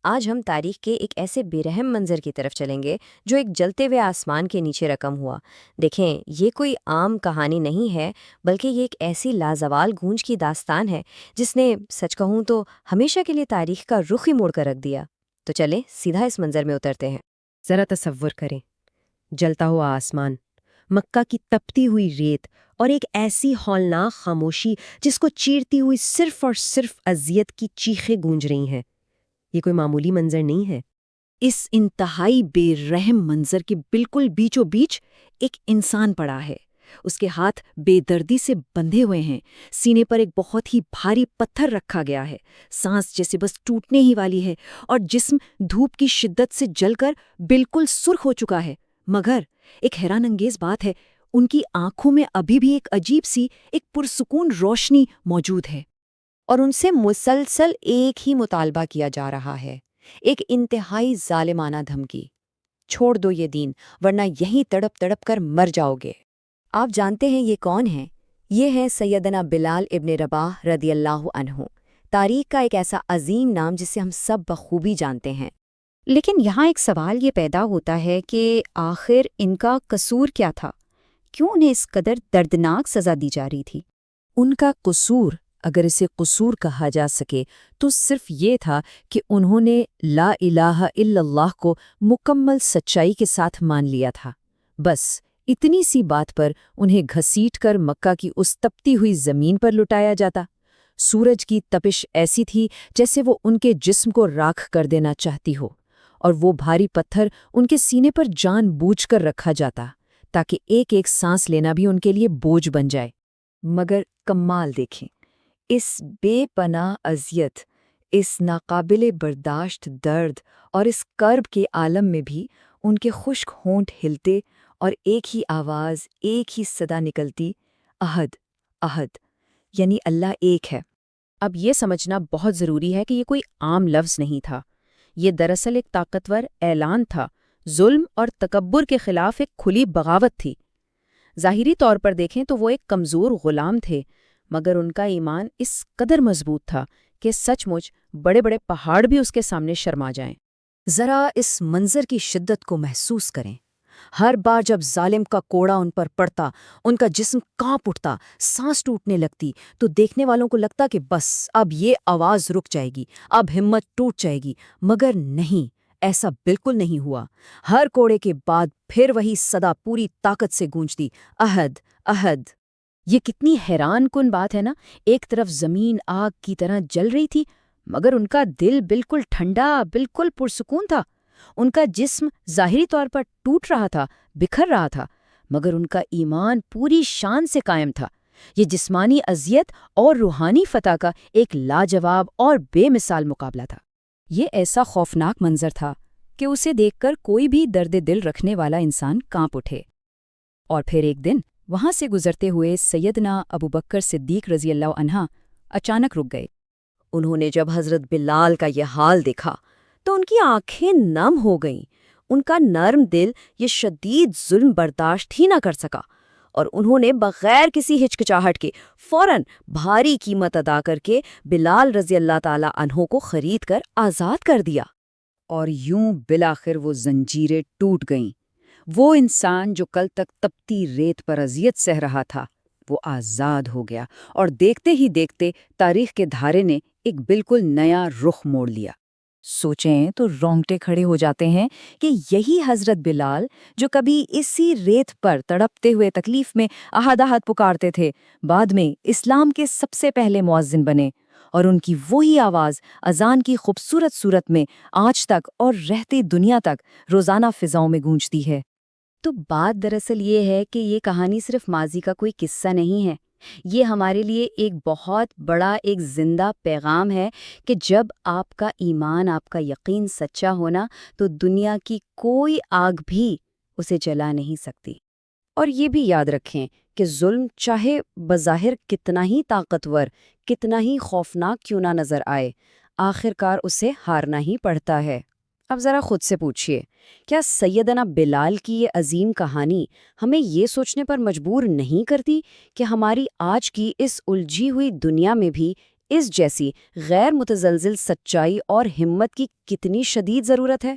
آج ہم تاریخ کے ایک ایسے بے رحم منظر کی طرف چلیں گے جو ایک جلتے ہوئے آسمان کے نیچے رقم ہوا۔ دیکھیں، یہ کوئی عام کہانی نہیں ہے، بلکہ یہ ایک ایسی لازوال گونج کی داستان ہے جس نے سچ کہوں تو ہمیشہ کے لیے تاریخ کا رخ ہی موڑ کر رکھ دیا۔ تو چلیں سیدھا اس منظر میں اترتے ہیں۔ ذرا تصور کریں، جلتا ہوا آسمان، مکہ کی تپتی ہوئی ریت اور ایک ایسی ہولناک خاموشی جس کو چیرتی ہوئی صرف اور صرف اذیت کی چیخیں گونج رہی ہیں۔ یہ کوئی معمولی منظر نہیں ہے۔ اس انتہائی بے رحم منظر کے بالکل بیچوں بیچ ایک انسان پڑا ہے۔ اس کے ہاتھ بے دردی سے بندھے ہوئے ہیں، سینے پر ایک بہت ہی بھاری پتھر رکھا گیا ہے، سانس جیسے بس ٹوٹنے ہی والی ہے، اور جسم دھوپ کی شدت سے جل کر بالکل سرخ ہو چکا ہے۔ مگر ایک حیران انگیز بات ہے، ان کی آنکھوں میں ابھی بھی ایک عجیب سی، ایک پرسکون روشنی موجود ہے۔ اور ان سے مسلسل ایک ہی مطالبہ کیا جا رہا ہے، ایک انتہائی ظالمانہ دھمکی: چھوڑ دو یہ دین ورنہ یہیں تڑپ تڑپ کر مر جاؤ گے۔ آپ جانتے ہیں یہ کون ہیں؟ یہ ہیں سیدنا بلال ابن رباح رضی اللہ عنہ، تاریخ کا ایک ایسا عظیم نام جسے ہم سب بخوبی جانتے ہیں۔ لیکن یہاں ایک سوال یہ پیدا ہوتا ہے کہ آخر ان کا قصور کیا تھا؟ کیوں انہیں اس قدر دردناک سزا دی جا رہی تھی؟ ان کا قصور، اگر اسے قصور کہا جا سکے، تو صرف یہ تھا کہ انہوں نے لا الہ الا اللہ کو مکمل سچائی کے ساتھ مان لیا تھا۔ بس اتنی سی بات پر انہیں گھسیٹ کر مکہ کی اس تپتی ہوئی زمین پر لٹایا جاتا۔ سورج کی تپش ایسی تھی جیسے وہ ان کے جسم کو راکھ کر دینا چاہتی ہو، اور وہ بھاری پتھر ان کے سینے پر جان بوجھ کر رکھا جاتا تاکہ ایک ایک سانس لینا بھی ان کے لیے بوجھ بن جائے۔ مگر کمال دیکھیں، اس بے پناہ اذیت، اس ناقابل برداشت درد اور اس کرب کے عالم میں بھی ان کے خشک ہونٹ ہلتے اور ایک ہی آواز، ایک ہی صدا نکلتی: احد، احد، یعنی اللہ ایک ہے۔ اب یہ سمجھنا بہت ضروری ہے کہ یہ کوئی عام لفظ نہیں تھا، یہ دراصل ایک طاقتور اعلان تھا، ظلم اور تکبر کے خلاف ایک کھلی بغاوت تھی۔ ظاہری طور پر دیکھیں تو وہ ایک کمزور غلام تھے، مگر ان کا ایمان اس قدر مضبوط تھا کہ سچ مچ بڑے بڑے پہاڑ بھی اس کے سامنے شرما جائیں۔ ذرا اس منظر کی شدت کو محسوس کریں۔ ہر بار جب ظالم کا کوڑا ان پر پڑتا، ان کا جسم کانپ اٹھتا، سانس ٹوٹنے لگتی، تو دیکھنے والوں کو لگتا کہ بس اب یہ آواز رک جائے گی، اب ہمت ٹوٹ جائے گی۔ مگر نہیں، ایسا بالکل نہیں ہوا۔ ہر کوڑے کے بعد پھر وہی صدا پوری طاقت سے گونجتی: احد، احد۔ یہ کتنی حیران کن بات ہے نا! ایک طرف زمین آگ کی طرح جل رہی تھی، مگر ان کا دل بالکل ٹھنڈا، بالکل پرسکون تھا۔ ان کا جسم ظاہری طور پر ٹوٹ رہا تھا، بکھر رہا تھا، مگر ان کا ایمان پوری شان سے قائم تھا۔ یہ جسمانی اذیت اور روحانی فتح کا ایک لاجواب اور بے مثال مقابلہ تھا۔ یہ ایسا خوفناک منظر تھا کہ اسے دیکھ کر کوئی بھی درد دل رکھنے والا انسان کانپ اٹھے۔ اور پھر ایک دن وہاں سے گزرتے ہوئے سیدنا ابوبکر صدیق رضی اللہ عنہ اچانک رک گئے۔ انہوں نے جب حضرت بلال کا یہ حال دیکھا تو ان کی آنکھیں نم ہو گئیں۔ ان کا نرم دل یہ شدید ظلم برداشت ہی نہ کر سکا، اور انہوں نے بغیر کسی ہچکچاہٹ کے فوراً بھاری قیمت ادا کر کے بلال رضی اللہ تعالی عنہ کو خرید کر آزاد کر دیا۔ اور یوں بالآخر وہ زنجیریں ٹوٹ گئیں۔ وہ انسان جو کل تک تپتی ریت پر اذیت سہ رہا تھا، وہ آزاد ہو گیا، اور دیکھتے ہی دیکھتے تاریخ کے دھارے نے ایک بالکل نیا رخ موڑ لیا۔ سوچیں تو رونگٹے کھڑے ہو جاتے ہیں کہ یہی حضرت بلال جو کبھی اسی ریت پر تڑپتے ہوئے تکلیف میں احد احد پکارتے تھے، بعد میں اسلام کے سب سے پہلے مؤذن بنے، اور ان کی وہی آواز اذان کی خوبصورت صورت میں آج تک اور رہتی دنیا تک روزانہ فضاؤں میں گونجتی ہے۔ تو بات دراصل یہ ہے کہ یہ کہانی صرف ماضی کا کوئی قصہ نہیں ہے، یہ ہمارے لیے ایک بہت بڑا، ایک زندہ پیغام ہے کہ جب آپ کا ایمان، آپ کا یقین سچا ہونا تو دنیا کی کوئی آگ بھی اسے جلا نہیں سکتی۔ اور یہ بھی یاد رکھیں کہ ظلم چاہے بظاہر کتنا ہی طاقتور، کتنا ہی خوفناک کیوں نہ نظر آئے، آخرکار اسے ہارنا ہی پڑتا ہے۔ اب ذرا خود سے پوچھئے، کیا سیدنا بلال کی یہ عظیم کہانی ہمیں یہ سوچنے پر مجبور نہیں کرتی کہ ہماری آج کی اس الجھی ہوئی دنیا میں بھی اس جیسی غیر متزلزل سچائی اور ہمت کی کتنی شدید ضرورت ہے۔